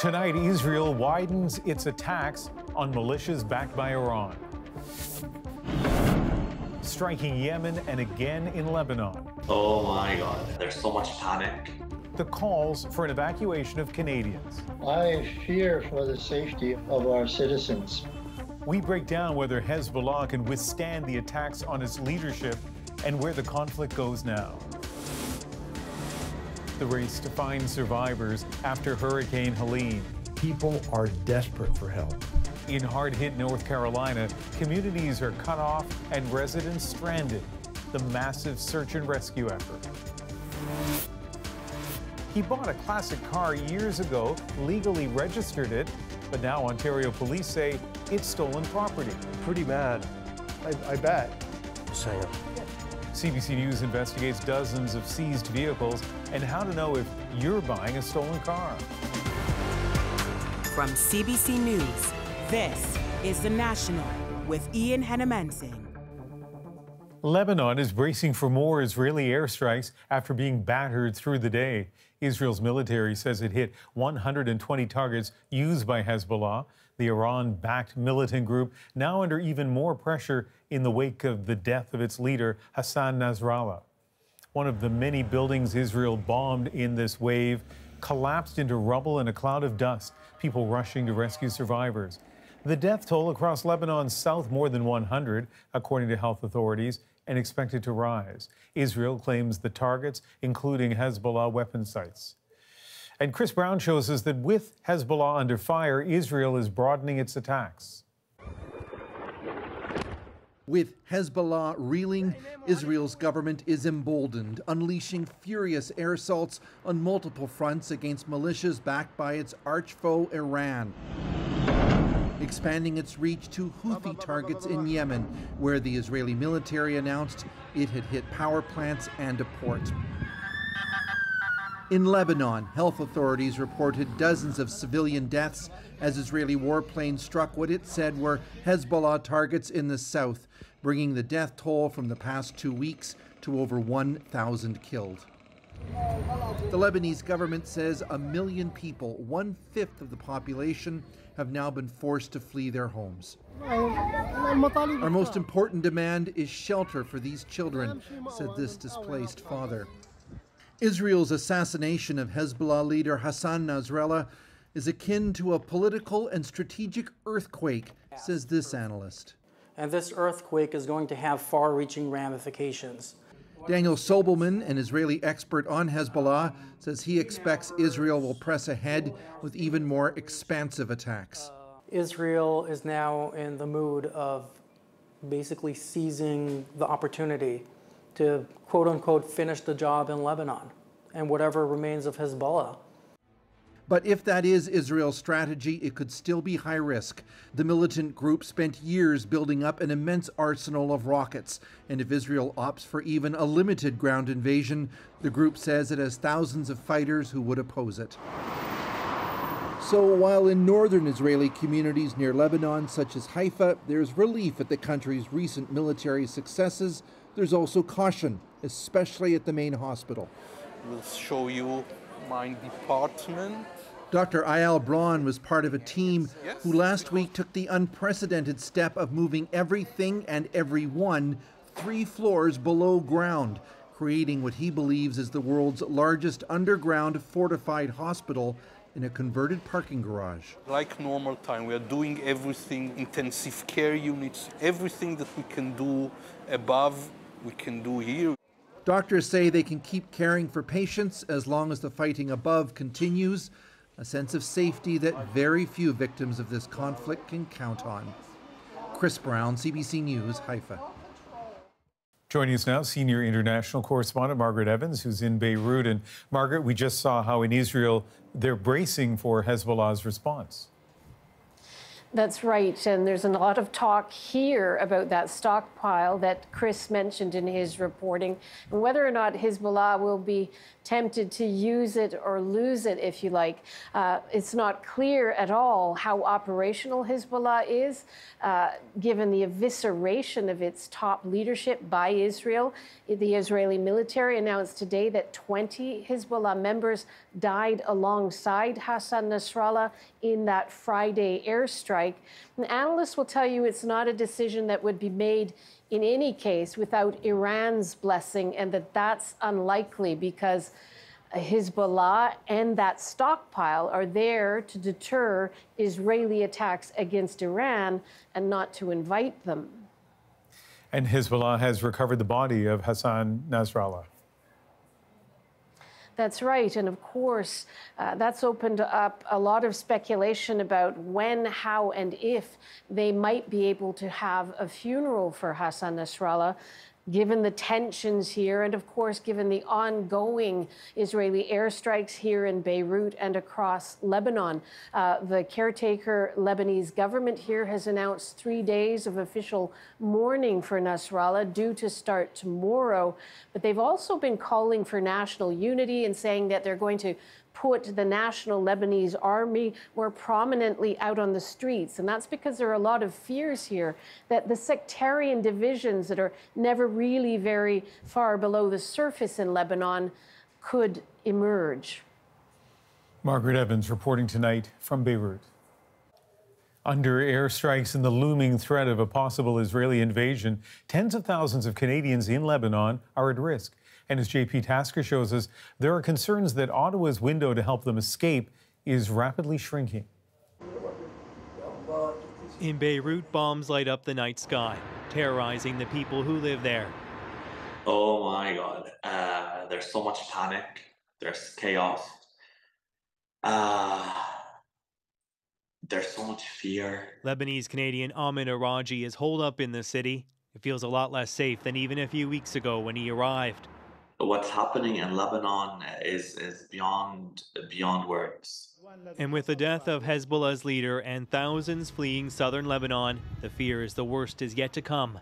Tonight, Israel widens its attacks on militias backed by Iran, striking Yemen and again in Lebanon. Oh my God, there's so much panic. The calls for an evacuation of Canadians. I fear for the safety of our citizens. We break down whether Hezbollah can withstand the attacks on its leadership and where the conflict goes now. The race to find survivors after Hurricane Helene. People are desperate for help. In hard-hit North Carolina, communities are cut off and residents stranded. The massive search and rescue effort. He bought a classic car years ago, legally registered it, but now Ontario police say it's stolen property. Pretty mad, I bet. Sam. CBC News investigates dozens of seized vehicles and how to know if you're buying a stolen car. From CBC News, this is The National with Ian Hennemensing. Lebanon is bracing for more Israeli airstrikes after being battered through the day. Israel's military says it hit 120 targets used by Hezbollah, the Iran-backed militant group, now under even more pressure in the wake of the death of its leader, Hassan Nasrallah. One of the many buildings Israel bombed in this wave collapsed into rubble and a cloud of dust, people rushing to rescue survivors. The death toll across Lebanon's south more than 100, according to health authorities, and expected to rise. Israel claims the targets, including Hezbollah weapon sites. And Chris Brown shows us that with Hezbollah under fire, Israel is broadening its attacks. With Hezbollah reeling, Israel's government is emboldened, unleashing furious air assaults on multiple fronts against militias backed by its arch-foe Iran, expanding its reach to Houthi targets in Yemen, where the Israeli military announced it had hit power plants and a port. In Lebanon, health authorities reported dozens of civilian deaths as Israeli warplanes struck what it said were Hezbollah targets in the south, bringing the death toll from the past 2 weeks to over 1,000 killed. The Lebanese government says 1 million people, 1/5 of the population, have now been forced to flee their homes. Our most important demand is shelter for these children, said this displaced father. Israel's assassination of Hezbollah leader Hassan Nasrallah is akin to a political and strategic earthquake, says this analyst. And this earthquake is going to have far-reaching ramifications. Daniel Sobelman, an Israeli expert on Hezbollah, says he expects Israel will press ahead with even more expansive attacks. Israel is now in the mood of basically seizing the opportunity to, quote-unquote, finish the job in Lebanon and whatever remains of Hezbollah. But if that is Israel's strategy, it could still be high risk. The militant group spent years building up an immense arsenal of rockets. And if Israel opts for even a limited ground invasion, the group says it has thousands of fighters who would oppose it. So while in northern Israeli communities near Lebanon, such as Haifa, there's relief at the country's recent military successes, there's also caution, especially at the main hospital. We'll show you my department. Dr. Ayal Braun was part of a team who last week took the unprecedented step of moving everything and everyone 3 floors below ground, creating what he believes is the world's largest underground fortified hospital in a converted parking garage. Like normal time, we are doing everything, intensive care units, everything that we can do above, we can do here. Doctors say they can keep caring for patients as long as the fighting above continues, a sense of safety that very few victims of this conflict can count on. Chris Brown, CBC News, Haifa. Joining us now, senior international correspondent Margaret Evans, who's in Beirut. And Margaret, we just saw how in Israel they're bracing for Hezbollah's response. That's right, and there's a lot of talk here about that stockpile that Kris mentioned in his reporting, and whether or not Hezbollah will be tempted to use it or lose it, if you like. It's not clear at all how operational Hezbollah is, given the evisceration of its top leadership by Israel. The Israeli military announced today that 20 Hezbollah members died alongside Hassan Nasrallah in that Friday airstrike. And analysts will tell you it's not a decision that would be made in any case without Iran's blessing, and that's unlikely because Hezbollah and that stockpile are there to deter Israeli attacks against Iran and not to invite them. And Hezbollah has recovered the body of Hassan Nasrallah. That's right. And of course, that's opened up a lot of speculation about when, how, and if they might be able to have a funeral for Hassan Nasrallah, given the tensions here, and of course, given the ongoing Israeli airstrikes here in Beirut and across Lebanon. The caretaker Lebanese government here has announced 3 days of official mourning for Nasrallah, due to start tomorrow. But they've also been calling for national unity and saying that they're going to put the national Lebanese army more prominently out on the streets. And that's because there are a lot of fears here that the sectarian divisions that are never really very far below the surface in Lebanon could emerge. Margaret Evans reporting tonight from Beirut. Under airstrikes and the looming threat of a possible Israeli invasion, tens of thousands of Canadians in Lebanon are at risk. And as JP Tasker shows us, there are concerns that Ottawa's window to help them escape is rapidly shrinking. In Beirut, bombs light up the night sky, terrorizing the people who live there. Oh my God, there's so much panic, there's chaos, there's so much fear. Lebanese Canadian Ahmed Araji is holed up in the city. It feels a lot less safe than even a few weeks ago when he arrived. What's happening in Lebanon is beyond words. And with the death of Hezbollah's leader and thousands fleeing southern Lebanon, the fear is the worst is yet to come.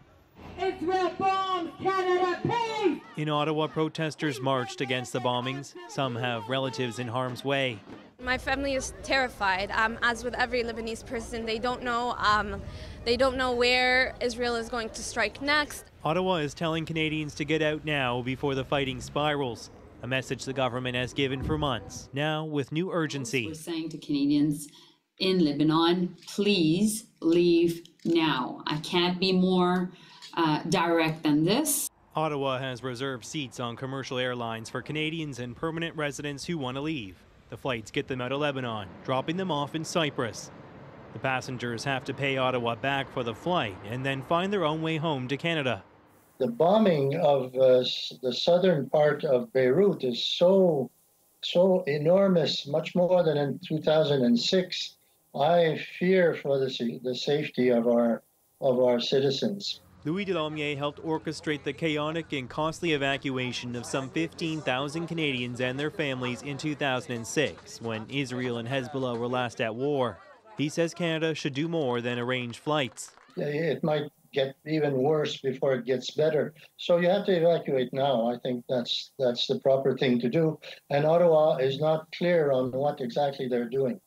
Israel bombs Canada, peace! In Ottawa, protesters marched against the bombings. Some have relatives in harm's way. My family is terrified. As with every Lebanese person, they don't know where Israel is going to strike next. Ottawa is telling Canadians to get out now before the fighting spirals, a message the government has given for months, now with new urgency. We're saying to Canadians in Lebanon, please leave now. I can't be more direct than this. Ottawa has reserved seats on commercial airlines for Canadians and permanent residents who want to leave. The flights get them out of Lebanon, dropping them off in Cyprus. The passengers have to pay Ottawa back for the flight and then find their own way home to Canada. The bombing of the southern part of Beirut is so enormous, much more than in 2006. I fear for the safety of our citizens. Louis Delormier helped orchestrate the chaotic and costly evacuation of some 15,000 Canadians and their families in 2006, when Israel and Hezbollah were last at war. He says Canada should do more than arrange flights. It might get even worse before it gets better. So you have to evacuate now. I think that's the proper thing to do. And Ottawa is not clear on what exactly they're doing.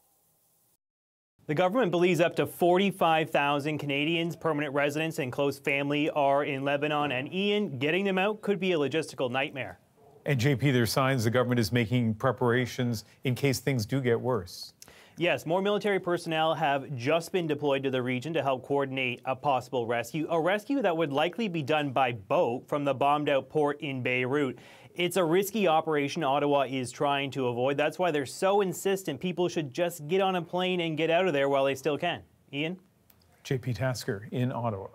The government believes up to 45,000 Canadians, permanent residents, and close family are in Lebanon. And Ian, getting them out could be a logistical nightmare. And JP, there are signs the government is making preparations in case things do get worse. Yes, more military personnel have just been deployed to the region to help coordinate a possible rescue, a rescue that would likely be done by boat from the bombed-out port in Beirut. It's a risky operation Ottawa is trying to avoid. That's why they're so insistent people should just get on a plane and get out of there while they still can. Ian? JP Tasker in Ottawa.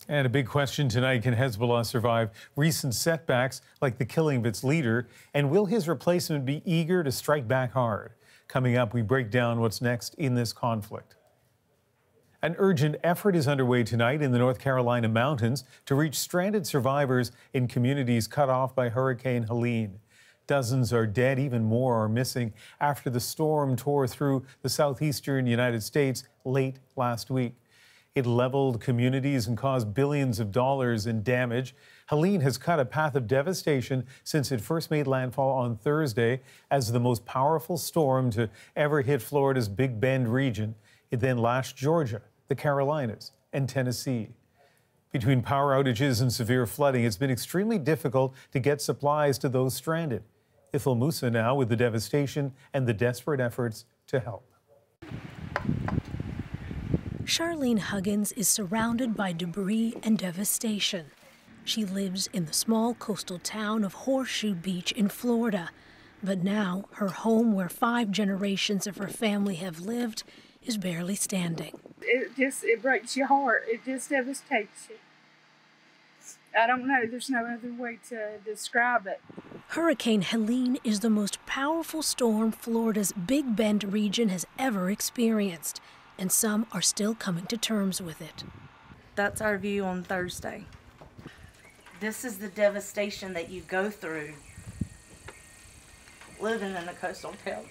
And a big question tonight, can Hezbollah survive recent setbacks like the killing of its leader? And will his replacement be eager to strike back hard? Coming up, we break down what's next in this conflict. An urgent effort is underway tonight in the North Carolina mountains to reach stranded survivors in communities cut off by Hurricane Helene. Dozens are dead, even more are missing after the storm tore through the southeastern United States late last week. It leveled communities and caused billions of dollars in damage. Helene has cut a path of devastation since it first made landfall on Thursday as the most powerful storm to ever hit Florida's Big Bend region. It then lashed Georgia, the Carolinas, and Tennessee. Between power outages and severe flooding, it's been extremely difficult to get supplies to those stranded. Ithil Musa now with the devastation and the desperate efforts to help. Charlene Huggins is surrounded by debris and devastation. She lives in the small coastal town of Horseshoe Beach in Florida. But now her home, where 5 generations of her family have lived, is barely standing. It breaks your heart. It just devastates you. I don't know. There's no other way to describe it. Hurricane Helene is the most powerful storm Florida's Big Bend region has ever experienced, and some are still coming to terms with it. That's our view on Thursday. This is the devastation that you go through living in a coastal town.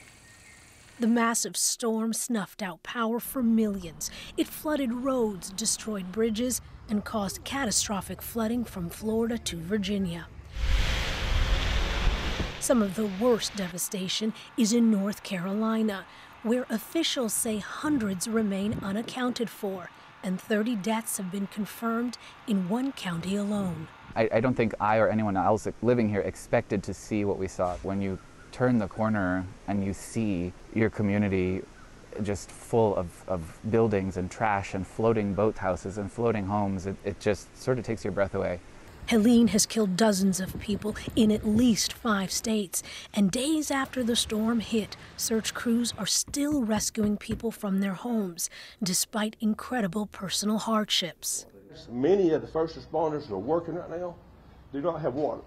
The massive storm snuffed out power for millions. It flooded roads, destroyed bridges, and caused catastrophic flooding from Florida to Virginia. Some of the worst devastation is in North Carolina, where officials say hundreds remain unaccounted for, and 30 deaths have been confirmed in one county alone. I don't think I or anyone else living here expected to see what we saw. When you turn the corner and you see your community just full of buildings and trash and floating boathouses and floating homes, it just sort of takes your breath away. Helene has killed dozens of people in at least 5 states, and days after the storm hit, search crews are still rescuing people from their homes, despite incredible personal hardships. Many of the first responders who are working right now do not have water.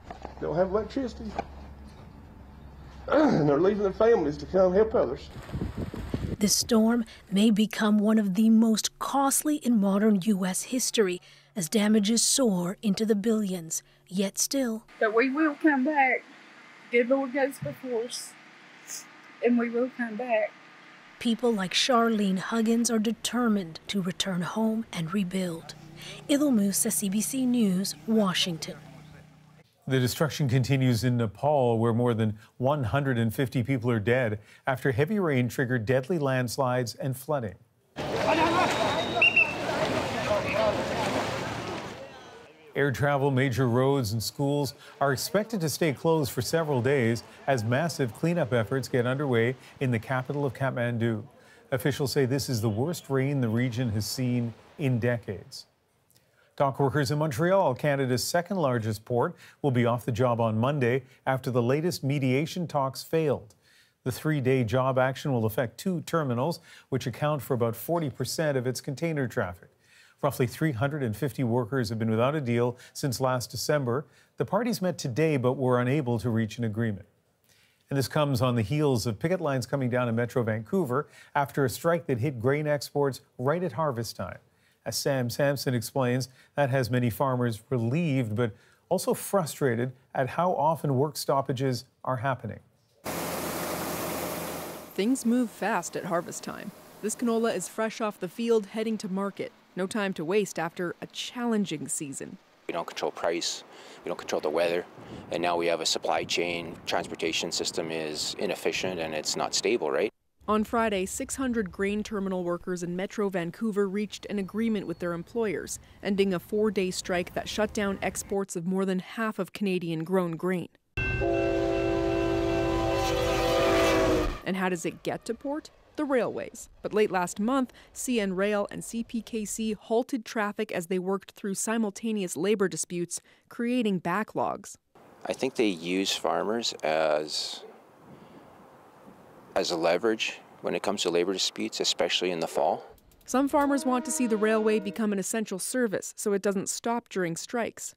They don't have electricity. And they're leaving their families to come help others. This storm may become one of the most costly in modern U.S. history, as damages soar into the billions. Yet still, But we will come back. Good Lord goes before us, and we will come back. people like Charlene Huggins are determined to return home and rebuild. Ithil Musa, CBC News, Washington. The destruction continues in Nepal, where more than 150 people are dead after heavy rain triggered deadly landslides and flooding. Air travel, major roads and schools are expected to stay closed for several days as massive cleanup efforts get underway in the capital of Kathmandu. Officials say this is the worst rain the region has seen in decades. Dock workers in Montreal, Canada's second largest port, will be off the job on Monday after the latest mediation talks failed. The 3-day job action will affect 2 terminals, which account for about 40% of its container traffic. Roughly 350 workers have been without a deal since last December. The parties met today but were unable to reach an agreement. And this comes on the heels of picket lines coming down in Metro Vancouver after a strike that hit grain exports right at harvest time. As Sam Sampson explains, that has many farmers relieved but also frustrated at how often work stoppages are happening. Things move fast at harvest time. This canola is fresh off the field heading to market. No time to waste after a challenging season. We don't control price, we don't control the weather, and now we have a supply chain. Transportation system is inefficient and it's not stable, right? On Friday, 600 grain terminal workers in Metro Vancouver reached an agreement with their employers, ending a 4-day strike that shut down exports of more than half of Canadian-grown grain. And how does it get to port? The railways. But late last month, CN Rail and CPKC halted traffic as they worked through simultaneous labor disputes, creating backlogs. I think they use farmers as a leverage when it comes to labor disputes, especially in the fall. Some farmers want to see the railway become an essential service so it doesn't stop during strikes.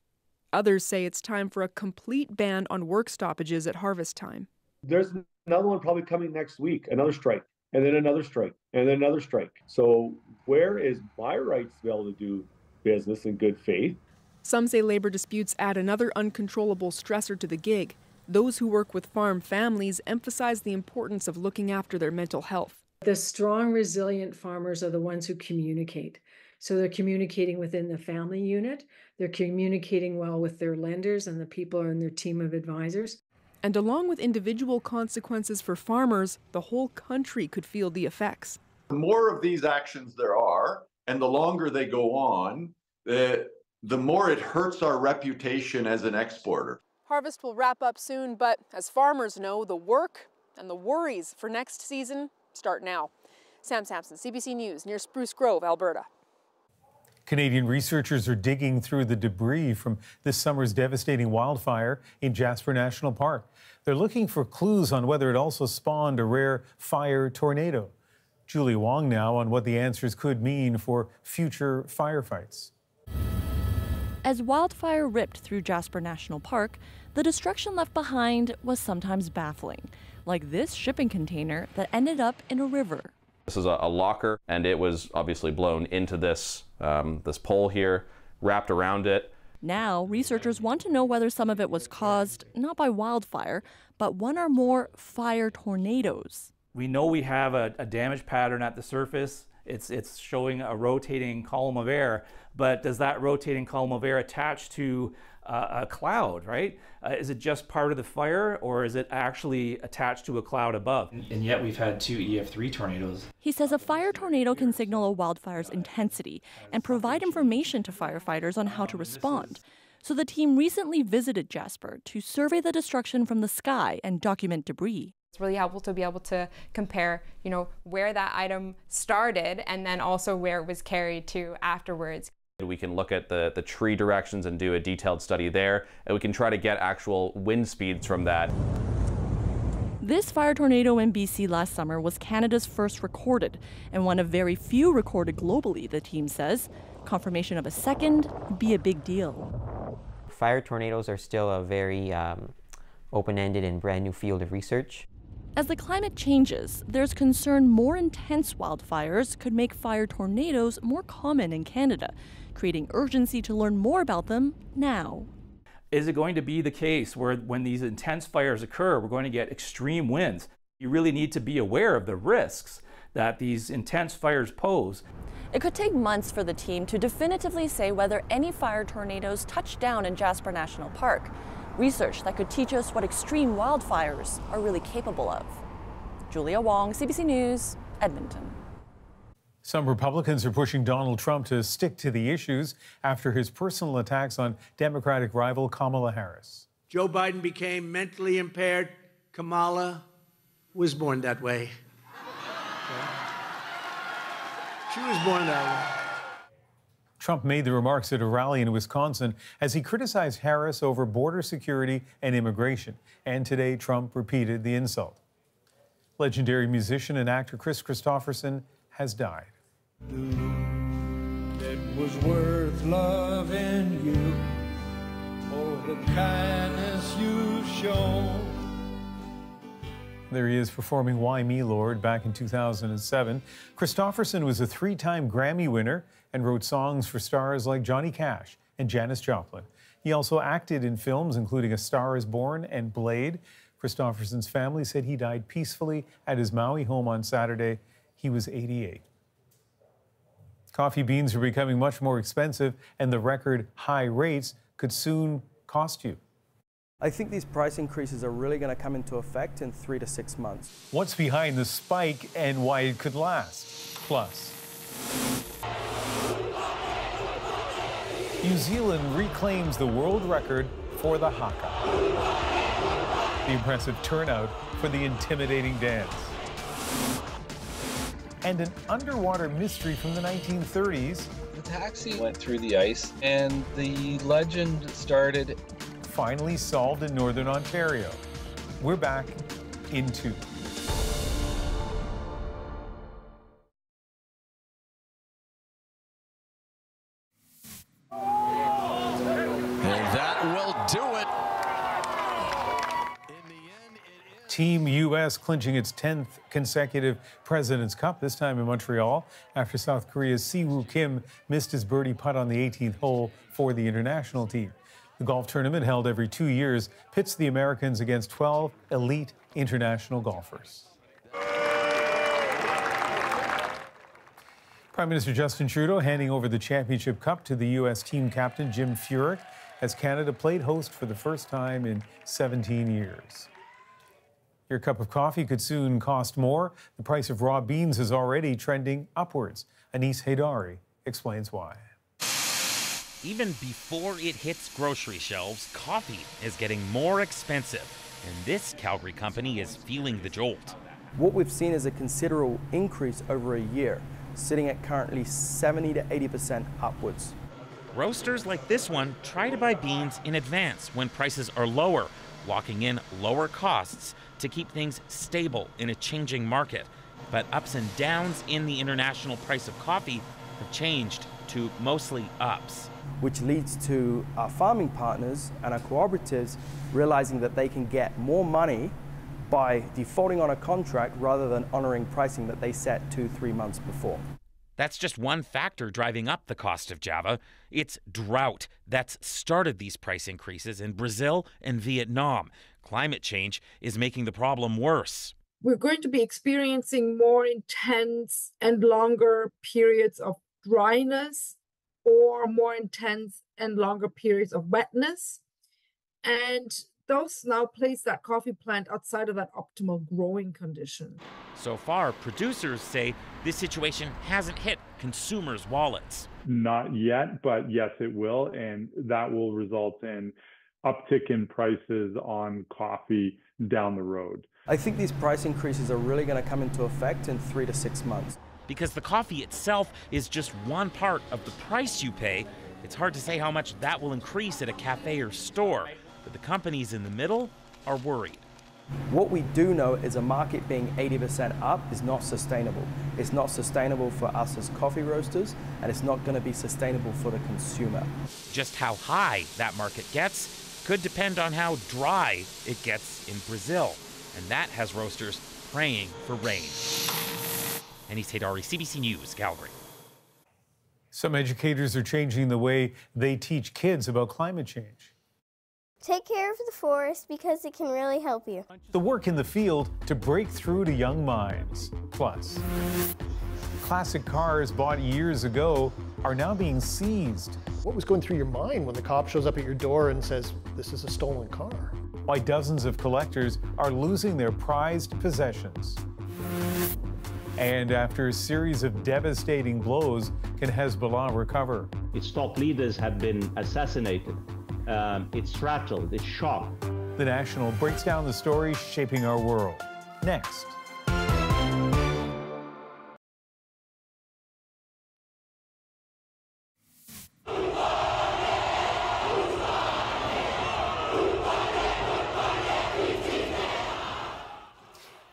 Others say it's time for a complete ban on work stoppages at harvest time. There's another one probably coming next week, another strike, and then another strike, and then another strike. So where is my rights to be able to do business in good faith? Some say labor disputes add another uncontrollable stressor to the gig. Those who work with farm families emphasize the importance of looking after their mental health. The strong, resilient farmers are the ones who communicate. So they're communicating within the family unit, they're communicating well with their lenders and the people in their team of advisors. And along with individual consequences for farmers, the whole country could feel the effects. The more of these actions there are, and the longer they go on, the more it hurts our reputation as an exporter. Harvest will wrap up soon, but as farmers know, the work and the worries for next season start now. Sam Sampson, CBC News, near Spruce Grove, Alberta. Canadian researchers are digging through the debris from this summer's devastating wildfire in Jasper National Park. They're looking for clues on whether it also spawned a rare fire tornado. Julia Wong now on what the answers could mean for future firefights. As wildfire ripped through Jasper National Park, the destruction left behind was sometimes baffling, like this shipping container that ended up in a river. This is a locker, and it was obviously blown into this, this pole here, wrapped around it. Now, researchers want to know whether some of it was caused not by wildfire, but one or more fire tornadoes. We know we have a damage pattern at the surface. It's showing a rotating column of air, but does that rotating column of air attach to a cloud, right? Is it just part of the fire, or is it actually attached to a cloud above? And yet we've had 2 EF3 tornadoes. He says a fire tornado can signal a wildfire's intensity and provide information to firefighters on how to respond. So the team recently visited Jasper to survey the destruction from the sky and document debris. It's really helpful to be able to compare, where that item started and then also where it was carried to afterwards. We can look at the tree directions and do a detailed study there, and we can try to get actual wind speeds from that. This fire tornado in BC last summer was Canada's first recorded, and one of very few recorded globally, the team says. Confirmation of a second would be a big deal. Fire tornadoes are still a very open-ended and brand new field of research. As the climate changes, there's concern more intense wildfires could make fire tornadoes more common in Canada, creating urgency to learn more about them now. Is it going to be the case where when these intense fires occur, we're going to get extreme winds? You really need to be aware of the risks that these intense fires pose. It could take months for the team to definitively say whether any fire tornadoes touched down in Jasper National Park. Research that could teach us what extreme wildfires are really capable of. Julia Wong, CBC News, Edmonton. Some Republicans are pushing Donald Trump to stick to the issues after his personal attacks on Democratic rival Kamala Harris. Joe Biden became mentally impaired. Kamala was born that way. She was born that way. Trump made the remarks at a rally in Wisconsin as he criticized Harris over border security and immigration. And today, Trump repeated the insult. Legendary musician and actor Kris Kristofferson has died. It was worth loving you for the kindness you've shown. There he is performing Why Me, Lord back in 2007. Kristofferson was a 3-time Grammy winner and wrote songs for stars like Johnny Cash and Janis Joplin. He also acted in films including A Star is Born and Blade. Kristofferson's family said he died peacefully at his Maui home on Saturday. He was 88. Coffee beans are becoming much more expensive, and the record high rates could soon cost you. I think these price increases are really going to come into effect in 3 to 6 months. What's behind the spike and why it could last? Plus, New Zealand reclaims the world record for the haka. The impressive turnout for the intimidating dance. And an underwater mystery from the 1930s. The taxi went through the ice and the legend started. Finally solved in Northern Ontario. We're back in 2. Team U.S. clinching its 10th consecutive President's Cup, this time in Montreal, after South Korea's Siwoo Kim missed his birdie putt on the 18th hole for the international team. The golf tournament, held every 2 years, pits the Americans against 12 elite international golfers. Prime Minister Justin Trudeau handing over the championship cup to the U.S. team captain Jim Furyk as Canada played host for the first time in 17 years. Your cup of coffee could soon cost more. The price of raw beans is already trending upwards. Anis Haidari explains why. Even before it hits grocery shelves, coffee is getting more expensive, and this Calgary company is feeling the jolt. What we've seen is a considerable increase over a year, sitting at currently 70 to 80% upwards. Roasters like this one try to buy beans in advance when prices are lower, locking in lower costs to keep things stable in a changing market. But ups and downs in the international price of coffee have changed to mostly ups. Which leads to our farming partners and our cooperatives realizing that they can get more money by defaulting on a contract rather than honoring pricing that they set 2-3 months before. That's just one factor driving up the cost of Java. It's drought that's started these price increases in Brazil and Vietnam. Climate change is making the problem worse. We're going to be experiencing more intense and longer periods of dryness or more intense and longer periods of wetness. And those now place that coffee plant outside of that optimal growing condition. So far, producers say this situation hasn't hit consumers' wallets. Not yet, but yes, it will. And that will result in uptick in prices on coffee down the road. I think these price increases are really going to come into effect in 3 to 6 months. Because the coffee itself is just one part of the price you pay, it's hard to say how much that will increase at a cafe or store. But the companies in the middle are worried. What we do know is a market being 80% up is not sustainable. It's not sustainable for us as coffee roasters, and it's not going to be sustainable for the consumer. Just how high that market gets could depend on how dry it gets in Brazil. And that has roasters praying for rain. Anis Haidari, CBC News, Calgary. Some educators are changing the way they teach kids about climate change. Take care of the forest because it can really help you. The work in the field to break through to young minds. Plus, classic cars bought years ago are now being seized. What was going through your mind when the cop shows up at your door and says, this is a stolen car? Why dozens of collectors are losing their prized possessions. And after a series of devastating blows, can Hezbollah recover? Its top leaders have been assassinated. It's rattled, it's shocked. The National breaks down the stories shaping our world. Next.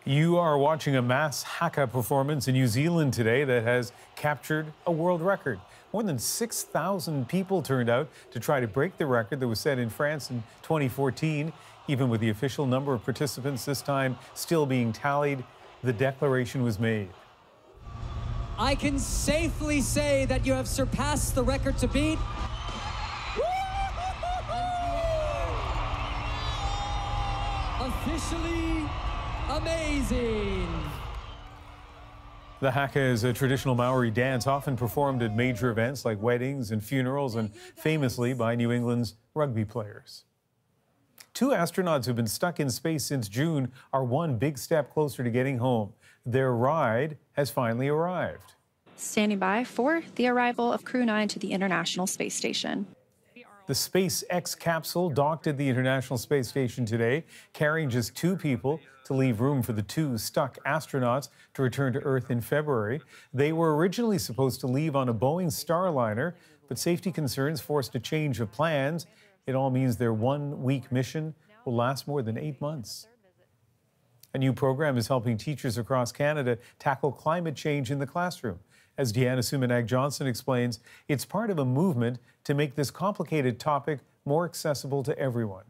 You are watching a mass haka performance in New Zealand today that has captured a world record. More than 6,000 people turned out to try to break the record that was set in France in 2014. Even with the official number of participants this time still being tallied, the declaration was made. I can safely say that you have surpassed the record to beat. Officially amazing. The haka is a traditional Maori dance often performed at major events like weddings and funerals, and famously by New England's rugby players. 2 astronauts who've been stuck in space since June are one big step closer to getting home. Their ride has finally arrived. Standing by for the arrival of Crew 9 to the International Space Station. The SpaceX capsule docked at the International Space Station today, carrying just 2 people to leave room for the 2 stuck astronauts to return to Earth in February. They were originally supposed to leave on a Boeing Starliner, but safety concerns forced a change of plans. It all means their 1-week mission will last more than 8 months. A new program is helping teachers across Canada tackle climate change in the classroom. As Deanna Sumanag-Johnson explains, it's part of a movement to make this complicated topic more accessible to everyone.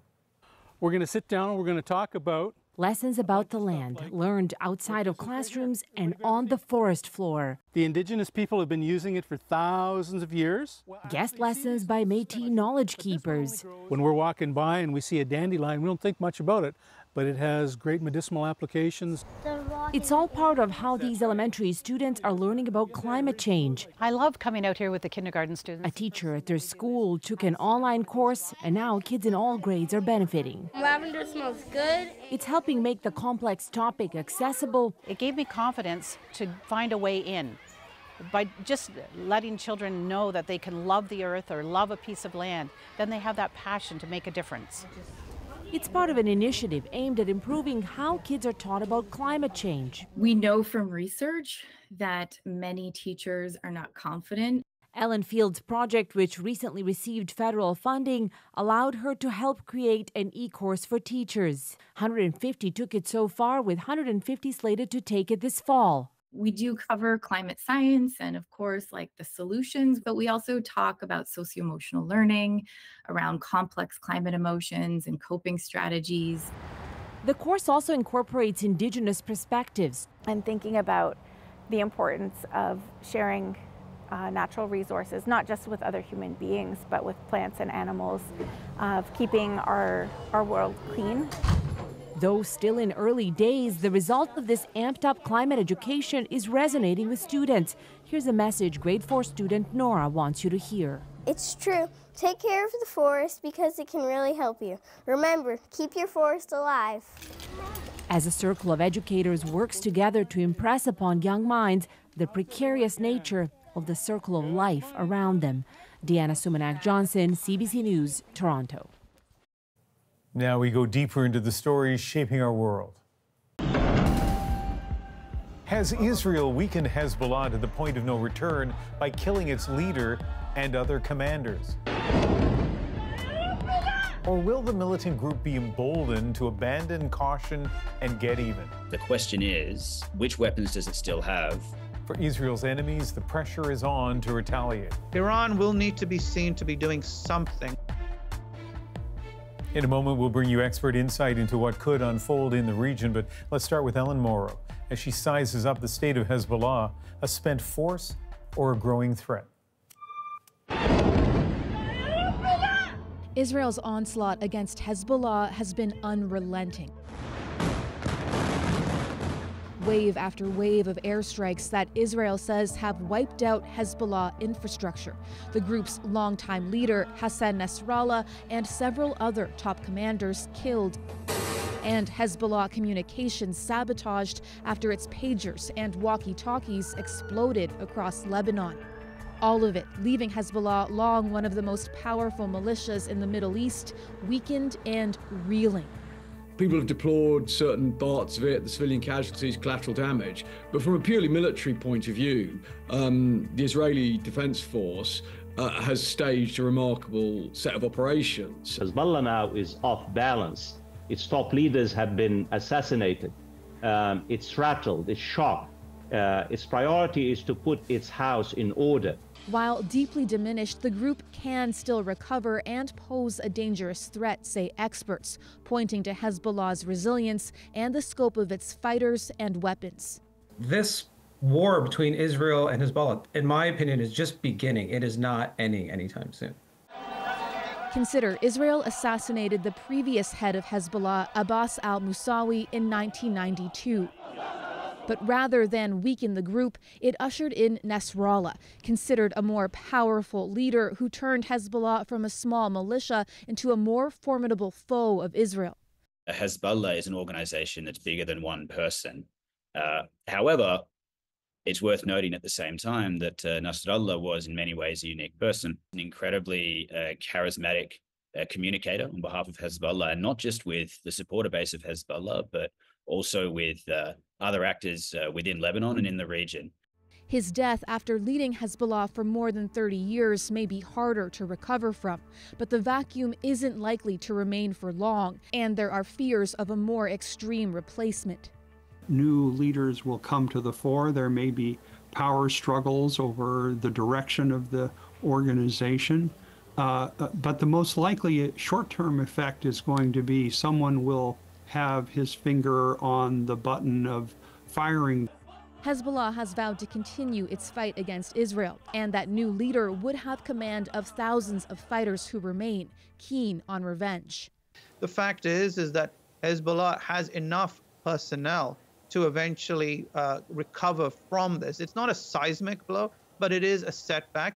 We're going to sit down and we're going to talk about Lessons about the land learned outside of classrooms and on the forest floor. The indigenous people have been using it for thousands of years. Guest lessons by Métis knowledge keepers. When we're walking by and we see a dandelion, we don't think much about it, but it has great medicinal applications. It's all part of how these elementary students are learning about climate change. I love coming out here with the kindergarten students. A teacher at their school took an online course, and now kids in all grades are benefiting. Lavender smells good. It's helping make the complex topic accessible. It gave me confidence to find a way in. By just letting children know that they can love the earth or love a piece of land, then they have that passion to make a difference. It's part of an initiative aimed at improving how kids are taught about climate change. We know from research that many teachers are not confident. Ellen Field's project, which recently received federal funding, allowed her to help create an e-course for teachers. 150 took it so far, with 150 slated to take it this fall. We do cover climate science and, of course, like the solutions, but we also talk about socio-emotional learning around complex climate emotions and coping strategies. The course also incorporates Indigenous perspectives. I'm thinking about the importance of sharing natural resources, not just with other human beings, but with plants and animals, of keeping our world clean. Though still in early days, the result of this amped-up climate education is resonating with students. Here's a message grade 4 student Nora wants you to hear. It's true. Take care of the forest because it can really help you. Remember, keep your forest alive. As a circle of educators works together to impress upon young minds the precarious nature of the circle of life around them. Deanna Sumanak-Johnson, CBC News, Toronto. Now we go deeper into the stories shaping our world. Has Israel weakened Hezbollah to the point of no return by killing its leader and other commanders? Or will the militant group be emboldened to abandon caution and get even? The question is, which weapons does it still have? For Israel's enemies, the pressure is on to retaliate. Iran will need to be seen to be doing something. In a moment, we'll bring you expert insight into what could unfold in the region, but let's start with Ellen Morrow as she sizes up the state of Hezbollah, a spent force or a growing threat. Israel's onslaught against Hezbollah has been unrelenting. Wave after wave of airstrikes that Israel says have wiped out Hezbollah infrastructure. The group's longtime leader, Hassan Nasrallah, and several other top commanders killed. And Hezbollah communications sabotaged after its pagers and walkie-talkies exploded across Lebanon. All of it leaving Hezbollah, long one of the most powerful militias in the Middle East, weakened and reeling. People have deplored certain parts of it, the civilian casualties, collateral damage. But from a purely military point of view, the Israeli Defense Force has staged a remarkable set of operations. Hezbollah now is off balance. Its top leaders have been assassinated. It's rattled, it's shocked. Its priority is to put its house in order. While deeply diminished, the group can still recover and pose a dangerous threat, say experts, pointing to Hezbollah's resilience and the scope of its fighters and weapons. This war between Israel and Hezbollah, in my opinion, is just beginning. It is not ending anytime soon. Consider Israel assassinated the previous head of Hezbollah, Abbas al-Musawi, in 1992. But rather than weaken the group, it ushered in Nasrallah, considered a more powerful leader who turned Hezbollah from a small militia into a more formidable foe of Israel. Hezbollah is an organization that's bigger than one person. However, it's worth noting at the same time that Nasrallah was in many ways a unique person, an incredibly charismatic communicator on behalf of Hezbollah, and not just with the supporter base of Hezbollah, but also with other actors within Lebanon and in the region. His death after leading Hezbollah for more than 30 years may be harder to recover from, but the vacuum isn't likely to remain for long, and there are fears of a more extreme replacement. New leaders will come to the fore. There may be power struggles over the direction of the organization, but the most likely short-term effect is going to be someone will have his finger on the button of firing. Hezbollah has vowed to continue its fight against Israel, and that new leader would have command of thousands of fighters who remain keen on revenge. The fact is that Hezbollah has enough personnel to eventually recover from this. It's not a seismic blow, but it is a setback.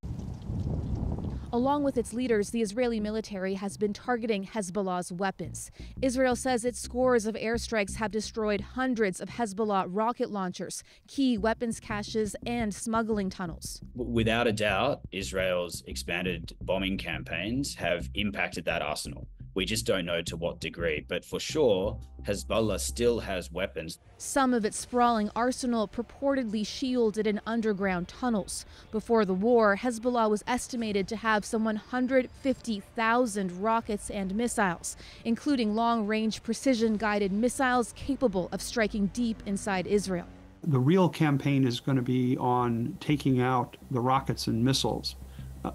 Along with its leaders, the Israeli military has been targeting Hezbollah's weapons. Israel says its scores of airstrikes have destroyed hundreds of Hezbollah rocket launchers, key weapons caches, and smuggling tunnels. Without a doubt, Israel's expanded bombing campaigns have impacted that arsenal. We just don't know to what degree, but for sure, Hezbollah still has weapons. Some of its sprawling arsenal purportedly shielded in underground tunnels. Before the war, Hezbollah was estimated to have some 150,000 rockets and missiles, including long-range precision-guided missiles capable of striking deep inside Israel. The real campaign is going to be on taking out the rockets and missiles.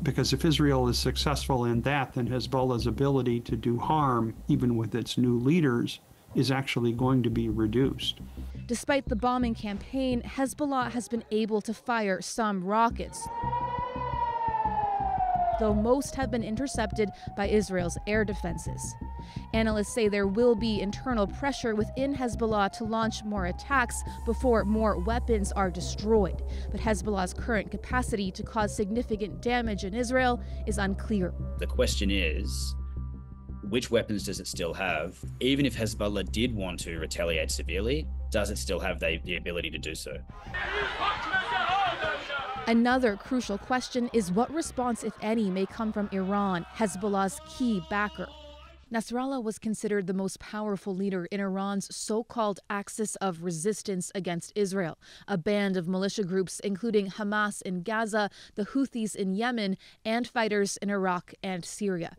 Because if Israel is successful in that, then Hezbollah's ability to do harm, even with its new leaders, is actually going to be reduced. Despite the bombing campaign, Hezbollah has been able to fire some rockets, though most have been intercepted by Israel's air defenses. Analysts say there will be internal pressure within Hezbollah to launch more attacks before more weapons are destroyed. But Hezbollah's current capacity to cause significant damage in Israel is unclear. The question is, which weapons does it still have? Even if Hezbollah did want to retaliate severely, does it still have the ability to do so? Another crucial question is what response, if any, may come from Iran, Hezbollah's key backer. Nasrallah was considered the most powerful leader in Iran's so-called axis of resistance against Israel, a band of militia groups including Hamas in Gaza, the Houthis in Yemen, and fighters in Iraq and Syria.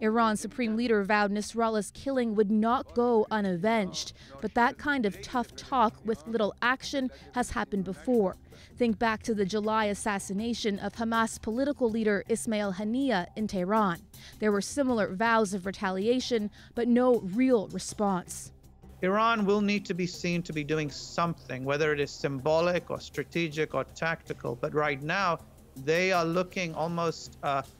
Iran's supreme leader vowed Nasrallah's killing would not go unavenged, but that kind of tough talk with little action has happened before. Think back to the July assassination of Hamas political leader Ismail Haniyeh in Tehran. There were similar vows of retaliation, but no real response. Iran will need to be seen to be doing something, whether it is symbolic or strategic or tactical. But right now, they are looking almost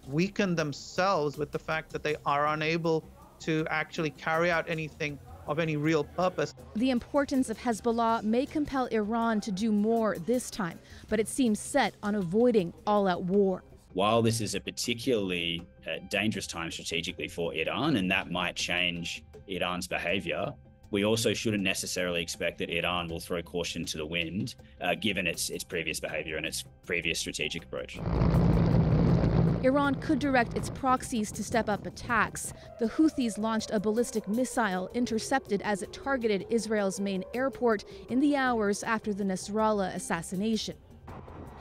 weakened themselves with the fact that they are unable to actually carry out anything of any real purpose. The importance of Hezbollah may compel Iran to do more this time, but it seems set on avoiding all-out war. While this is a particularly dangerous time strategically for Iran, and that might change Iran's behavior, we also shouldn't necessarily expect that Iran will throw caution to the wind, given its previous behavior and its previous strategic approach. Iran could direct its proxies to step up attacks. The Houthis launched a ballistic missile intercepted as it targeted Israel's main airport in the hours after the Nasrallah assassination.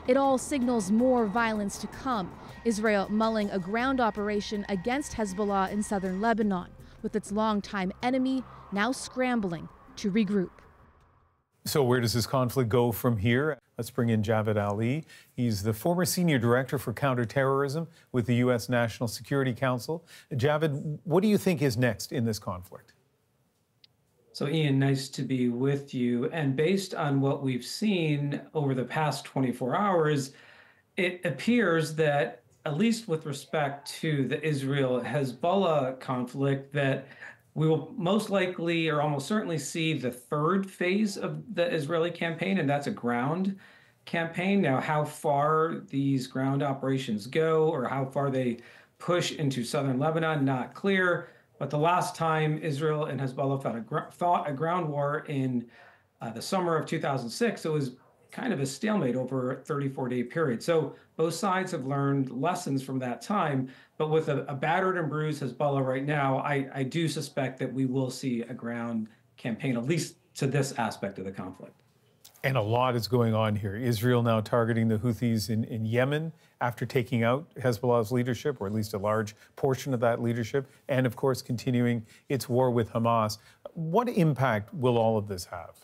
It all signals more violence to come, Israel mulling a ground operation against Hezbollah in southern Lebanon, with its longtime enemy now scrambling to regroup. So where does this conflict go from here? Let's bring in Javed Ali. He's the former senior director for counterterrorism with the U.S. National Security Council. Javed, what do you think is next in this conflict? So Ian, nice to be with you. And based on what we've seen over the past 24 hours, it appears that, at least with respect to the Israel-Hezbollah conflict, that we will most likely or almost certainly see the third phase of the Israeli campaign, and that's a ground campaign. Now, how far these ground operations go or how far they push into southern Lebanon, not clear. But the last time Israel and Hezbollah fought a ground war in the summer of 2006, it was kind of a stalemate over a 34-day period. So both sides have learned lessons from that time. But with a battered and bruised Hezbollah right now, I do suspect that we will see a ground campaign, at least to this aspect of the conflict. And a lot is going on here. Israel now targeting the Houthis in Yemen after taking out Hezbollah's leadership, or at least a large portion of that leadership, and of course continuing its war with Hamas. What impact will all of this have?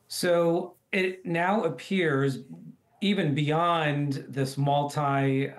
So it now appears, even beyond this multiple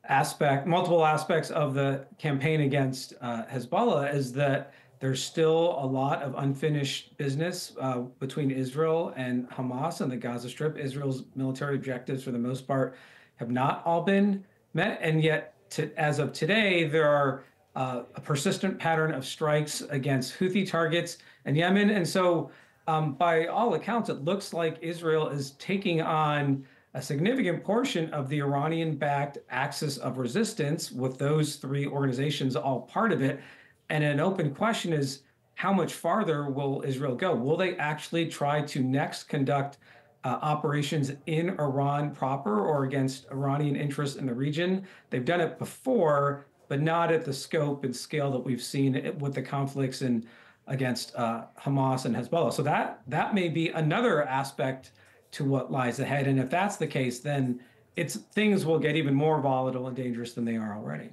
aspects of the campaign against Hezbollah, is that There's still a lot of unfinished business between Israel and Hamas on the Gaza Strip. Israel's military objectives, for the most part, have not all been met. And yet, as of today, there are a persistent pattern of strikes against Houthi targets in Yemen. And so, by all accounts, it looks like Israel is taking on a significant portion of the Iranian-backed axis of resistance, with those three organizations all part of it. And an open question is, how much farther will Israel go? Will they actually try to next conduct operations in Iran proper or against Iranian interests in the region? They've done it before, but not at the scope and scale that we've seen with the conflicts against Hamas and Hezbollah. So that may be another aspect to what lies ahead. And if that's the case, then things will get even more volatile and dangerous than they are already.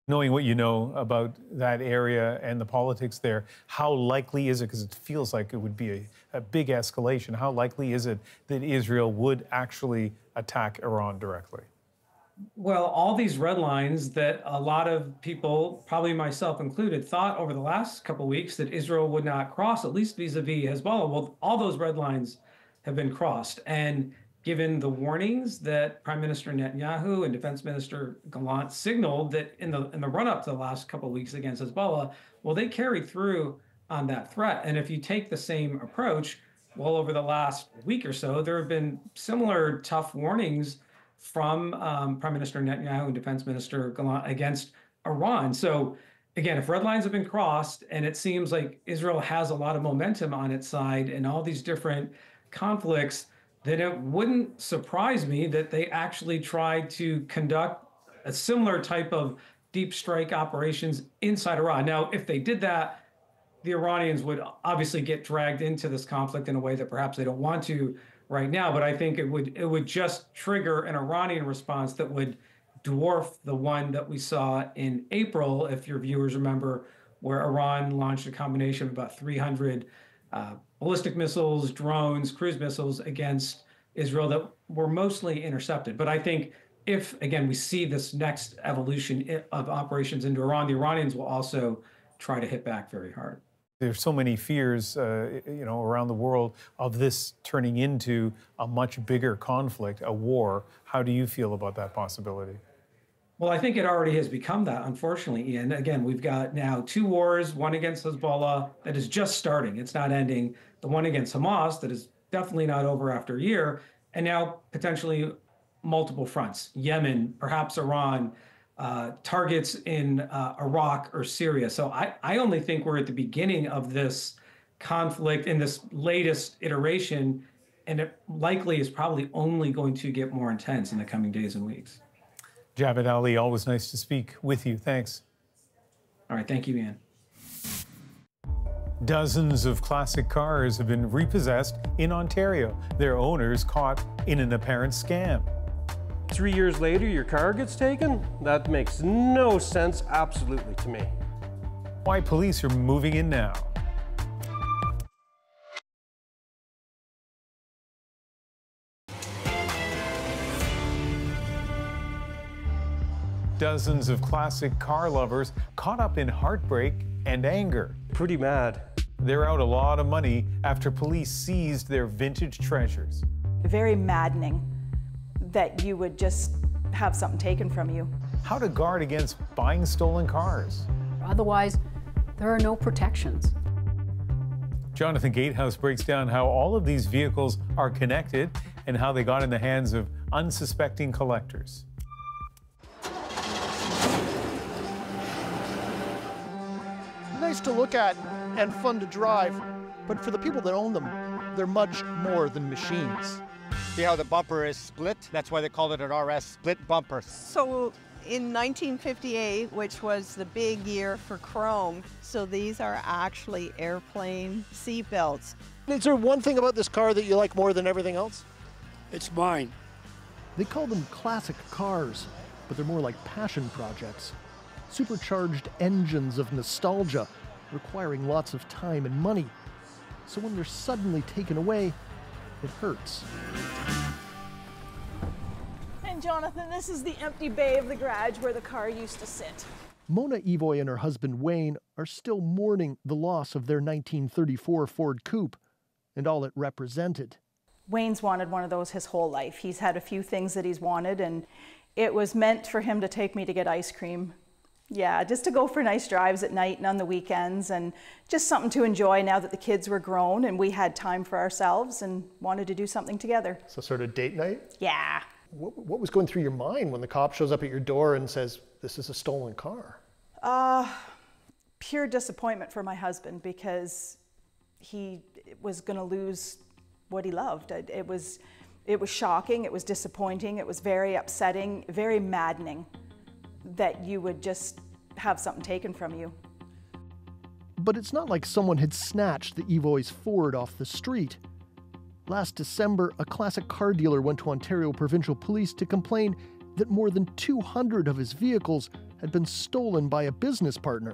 Knowing what you know about that area and the politics there, how likely is it, because it feels like it would be a big escalation, how likely is it that Israel would actually attack Iran directly? Well, all these red lines that a lot of people, probably myself included, thought over the last couple of weeks that Israel would not cross, at least vis-a-vis Hezbollah. Well, all those red lines have been crossed. And given the warnings that Prime Minister Netanyahu and Defense Minister Gallant signaled that in the run-up to the last couple of weeks against Hezbollah, well, they carried through on that threat. And if you take the same approach, well, over the last week or so, there have been similar tough warnings from Prime Minister Netanyahu and Defense Minister Gallant against Iran. So again, if red lines have been crossed, and it seems like Israel has a lot of momentum on its side in all these different conflicts, then it wouldn't surprise me that they actually tried to conduct a similar type of deep strike operations inside Iran. Now, if they did that, the Iranians would obviously get dragged into this conflict in a way that perhaps they don't want to right now. But I think it would just trigger an Iranian response that would dwarf the one that we saw in April, if your viewers remember, where Iran launched a combination of about 300 ballistic missiles, drones, cruise missiles against Israel that were mostly intercepted. But I think if, again, we see this next evolution of operations into Iran, the Iranians will also try to hit back very hard. There's so many fears, around the world of this turning into a much bigger conflict, a war. How do you feel about that possibility? Well, I think it already has become that, unfortunately, Ian. Again, we've got now two wars, one against Hezbollah that is just starting. It's not ending. The one against Hamas that is definitely not over after a year. And now potentially multiple fronts, Yemen, perhaps Iran, targets in Iraq or Syria. So I only think we're at the beginning of this conflict in this latest iteration, and it likely is probably only going to get more intense in the coming days and weeks. Javed Ali, always nice to speak with you. Thanks. All right. Thank you, Ian. Dozens of classic cars have been repossessed in Ontario, their owners caught in an apparent scam. 3 years later, your car gets taken? That makes no sense absolutely to me. Why police are moving in now. Dozens of classic car lovers caught up in heartbreak and anger. Pretty mad. They're out a lot of money after police seized their vintage treasures. Very maddening that you would just have something taken from you. How to guard against buying stolen cars. Otherwise, there are no protections. Jonathan Gatehouse breaks down how all of these vehicles are connected and how they got in the hands of unsuspecting collectors. Nice to look at and fun to drive, but for the people that own them, they're much more than machines. See how the bumper is split? That's why they called it an RS split bumper. So in 1958, which was the big year for chrome, so these are actually airplane seat belts. Is there one thing about this car that you like more than everything else? It's mine. They call them classic cars, but they're more like passion projects. Supercharged engines of nostalgia, requiring lots of time and money. So when they're suddenly taken away, it hurts. And Jonathan, this is the empty bay of the garage where the car used to sit. Mona Evoy and her husband Wayne are still mourning the loss of their 1934 Ford Coupe and all it represented. Wayne's wanted one of those his whole life. He's had a few things that he's wanted, and it was meant for him to take me to get ice cream. Yeah, just to go for nice drives at night and on the weekends, and just something to enjoy now that the kids were grown and we had time for ourselves and wanted to do something together. So sort of date night? Yeah. What was going through your mind when the cop shows up at your door and says, this is a stolen car? Pure disappointment for my husband, because he was going to lose what he loved. It was shocking, it was disappointing, it was very upsetting, very maddening that you would just have something taken from you. But it's not like someone had snatched the Evoy's Ford off the street. Last December, a classic car dealer went to Ontario Provincial Police to complain that more than 200 of his vehicles had been stolen by a business partner.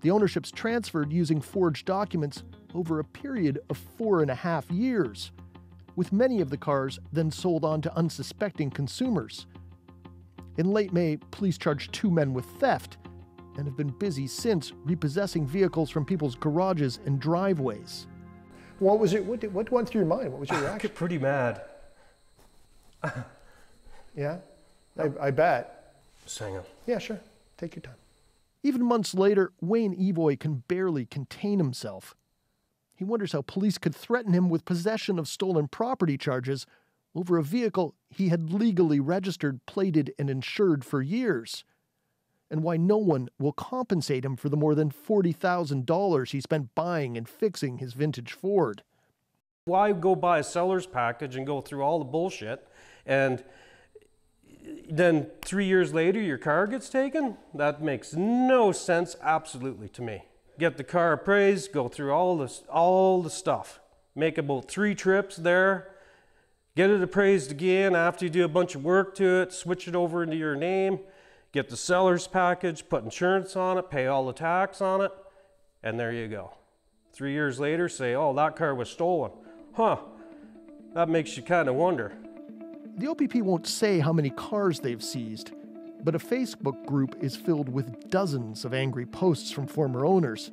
The ownerships transferred using forged documents over a period of 4.5 years, with many of the cars then sold on to unsuspecting consumers. In late May, police charged 2 men with theft and have been busy since repossessing vehicles from people's garages and driveways. What was it? What went through your mind? What was your reaction? Pretty mad. Yeah, I bet. Just hang on. Yeah, sure. Take your time. Even months later, Wayne Evoy can barely contain himself. He wonders how police could threaten him with possession of stolen property charges over a vehicle he had legally registered, plated, and insured for years, and why no one will compensate him for the more than $40,000 he spent buying and fixing his vintage Ford. Why go buy a seller's package and go through all the bullshit, and then 3 years later your car gets taken? That makes no sense absolutely to me. Get the car appraised, go through all the stuff, make about 3 trips there, get it appraised again after you do a bunch of work to it, switch it over into your name, get the seller's package, put insurance on it, pay all the tax on it, and there you go. 3 years later, say, oh, that car was stolen. Huh, that makes you kind of wonder. The OPP won't say how many cars they've seized, but a Facebook group is filled with dozens of angry posts from former owners,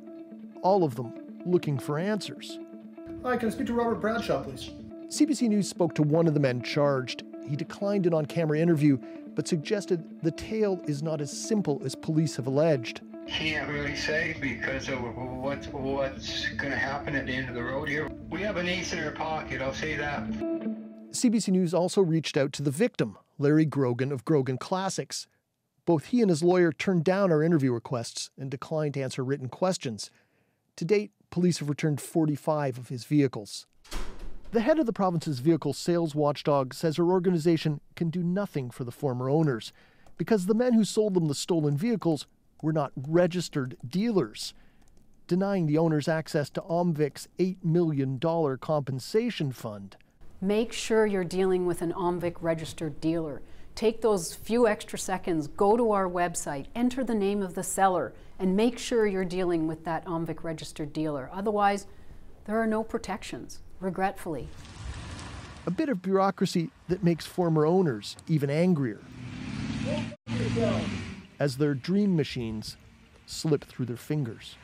all of them looking for answers. Hi, can I speak to Robert Bradshaw, please? CBC News spoke to one of the men charged. He declined an on-camera interview, but suggested the tale is not as simple as police have alleged. Can't really say because of what's going to happen at the end of the road here. We have an ace in our pocket, I'll say that. CBC News also reached out to the victim, Larry Grogan of Grogan Classics. Both he and his lawyer turned down our interview requests and declined to answer written questions. To date, police have returned 45 of his vehicles. The head of the province's vehicle sales watchdog says her organization can do nothing for the former owners because the men who sold them the stolen vehicles were not registered dealers, denying the owners access to OMVIC's $8 million compensation fund. Make sure you're dealing with an OMVIC registered dealer. Take those few extra seconds, go to our website, enter the name of the seller, and make sure you're dealing with that OMVIC registered dealer. Otherwise, there are no protections, regretfully. A bit of bureaucracy that makes former owners even angrier as their dream machines slip through their fingers.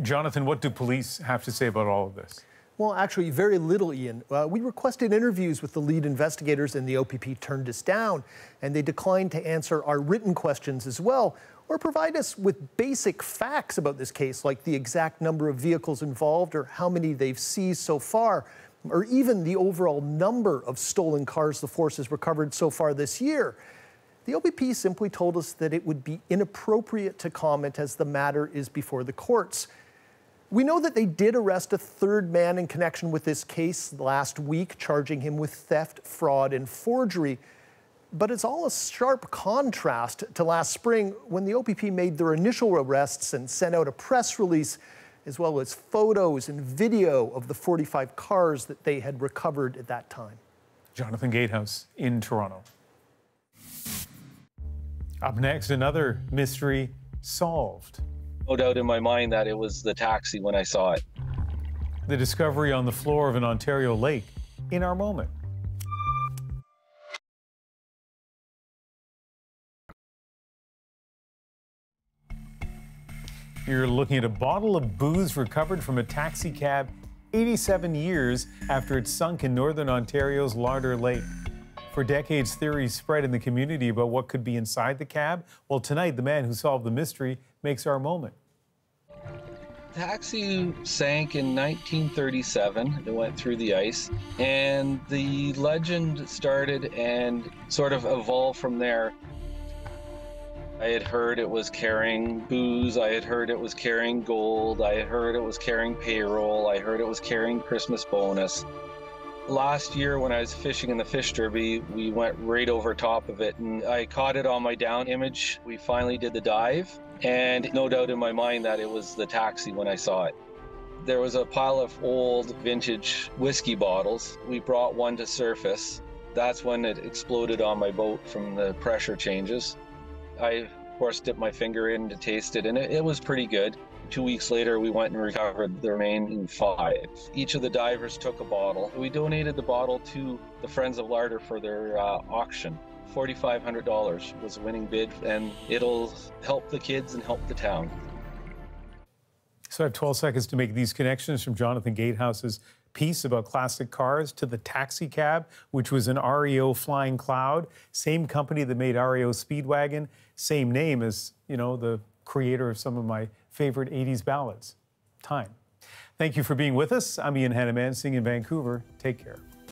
Jonathan, what do police have to say about all of this? Well, actually, very little, Ian. We requested interviews with the lead investigators, and the OPP turned us down, and they declined to answer our written questions as well, or provide us with basic facts about this case, like the exact number of vehicles involved, or how many they've seized so far, or even the overall number of stolen cars the force has recovered so far this year. The OPP simply told us that it would be inappropriate to comment as the matter is before the courts. We know that they did arrest a third man in connection with this case last week, charging him with theft, fraud, and forgery. But it's all a sharp contrast to last spring when the OPP made their initial arrests and sent out a press release, as well as photos and video of the 45 cars that they had recovered at that time. Jonathan Gatehouse in Toronto. Up next, another mystery solved. No doubt in my mind that it was the taxi when I saw it. The discovery on the floor of an Ontario lake in our moment. You're looking at a bottle of booze recovered from a taxi cab 87 years after it sunk in northern Ontario's Larder Lake. For decades, theories spread in the community about what could be inside the cab. Well, tonight, the man who solved the mystery makes our moment. Taxi sank in 1937. It went through the ice, and the legend started and sort of evolved from there. I had heard it was carrying booze. I had heard it was carrying gold. I had heard it was carrying payroll. I heard it was carrying Christmas bonus. Last year when I was fishing in the fish derby, we went right over top of it, and I caught it on my down image. We finally did the dive, and no doubt in my mind that it was the taxi when I saw it. There was a pile of old vintage whiskey bottles. We brought one to surface. That's when it exploded on my boat from the pressure changes. I, of course, dipped my finger in to taste it, and it was pretty good. 2 weeks later, we went and recovered the remaining 5. Each of the divers took a bottle. We donated the bottle to the Friends of Larder for their auction. $4,500 was the winning bid, and it'll help the kids and help the town. So I have 12 seconds to make these connections from Jonathan Gatehouse's piece about classic cars to the taxi cab, which was an REO Flying Cloud, same company that made REO Speedwagon, same name as, you know, the creator of some of my favorite 80s ballads, Time. Thank you for being with us. I'm Ian Hannamansing in Vancouver. Take care.